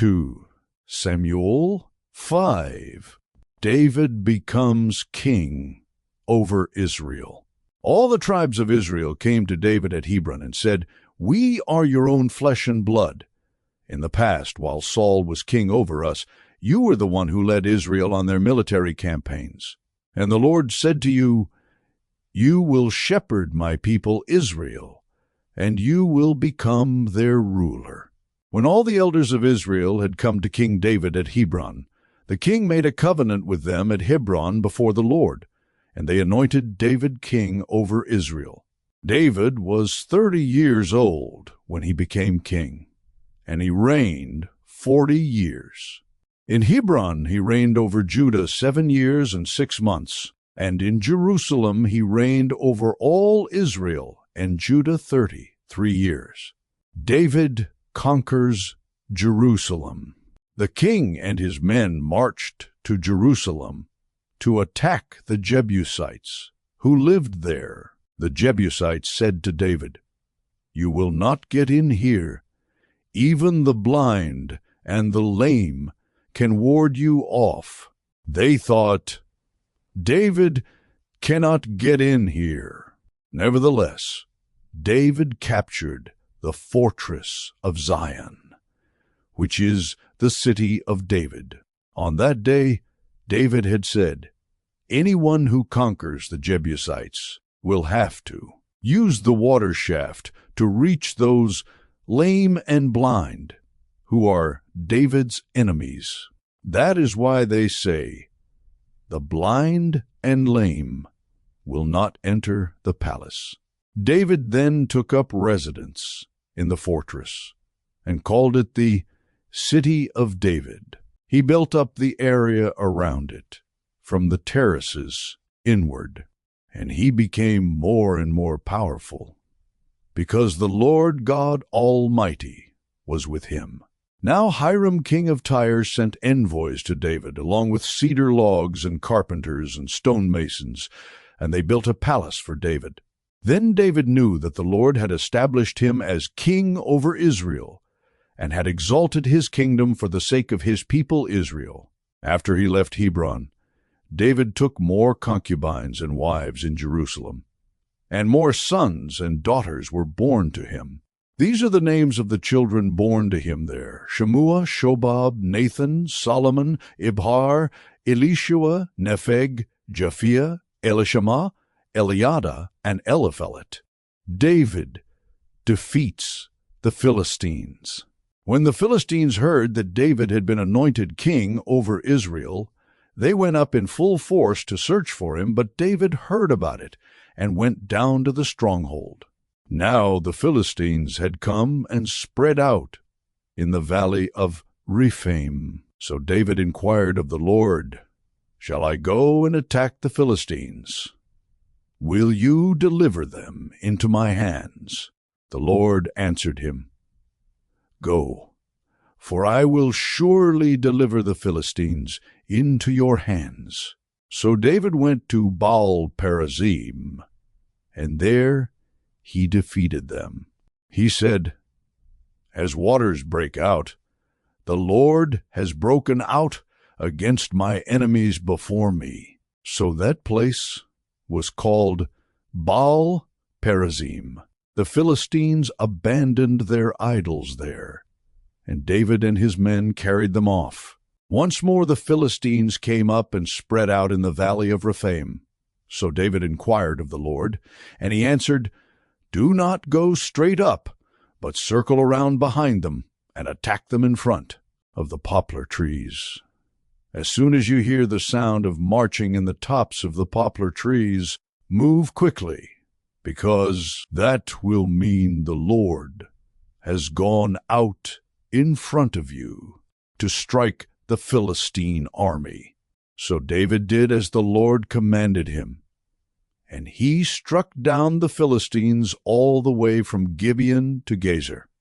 2 Samuel 5. David becomes king over Israel. All the tribes of Israel came to David at Hebron and said, "We are your own flesh and blood. In the past, while Saul was king over us, you were the one who led Israel on their military campaigns. And the Lord said to you, 'You will shepherd my people Israel, and you will become their ruler.'" When all the elders of Israel had come to King David at Hebron, the king made a covenant with them at Hebron before the Lord, and they anointed David king over Israel. David was 30 years old when he became king, and he reigned 40 years. In Hebron he reigned over Judah 7 years and 6 months, and in Jerusalem he reigned over all Israel and Judah 33 years. David conquers Jerusalem. The king and his men marched to Jerusalem to attack the Jebusites who lived there. The Jebusites said to David, "You will not get in here. Even the blind and the lame can ward you off." They thought, "David cannot get in here." Nevertheless, David captured the fortress of Zion, which is the city of David. On that day, David had said, "Anyone who conquers the Jebusites will have to use the water shaft to reach those lame and blind, who are David's enemies." That is why they say, "The blind and lame will not enter the palace." David then took up residence in the fortress and called it the City of David. He built up the area around it, from the terraces inward, and he became more and more powerful, because the Lord God Almighty was with him. Now Hiram king of Tyre sent envoys to David, along with cedar logs and carpenters and stonemasons, and they built a palace for David. Then David knew that the Lord had established him as king over Israel, and had exalted his kingdom for the sake of his people Israel. After he left Hebron, David took more concubines and wives in Jerusalem, and more sons and daughters were born to him. These are the names of the children born to him there: Shemua, Shobab, Nathan, Solomon, Ibhar, Elishua, Nepheg, Japhia, Elishama, Eliada, and Eliphelet. David defeats the Philistines. When the Philistines heard that David had been anointed king over Israel, they went up in full force to search for him, but David heard about it and went down to the stronghold. Now the Philistines had come and spread out in the valley of Rephaim. So David inquired of the Lord, "Shall I go and attack the Philistines? Will you deliver them into my hands?" The Lord answered him, "Go, for I will surely deliver the Philistines into your hands." So David went to Baal-perazim, and there he defeated them. He said, "As waters break out, the Lord has broken out against my enemies before me." So that place was called Baal-perazim. The Philistines abandoned their idols there, and David and his men carried them off. Once more the Philistines came up and spread out in the valley of Rephaim. So David inquired of the Lord, and he answered, "Do not go straight up, but circle around behind them and attack them in front of the poplar trees. As soon as you hear the sound of marching in the tops of the poplar trees, move quickly, because that will mean the Lord has gone out in front of you to strike the Philistine army." So David did as the Lord commanded him, and he struck down the Philistines all the way from Gibeon to Gezer.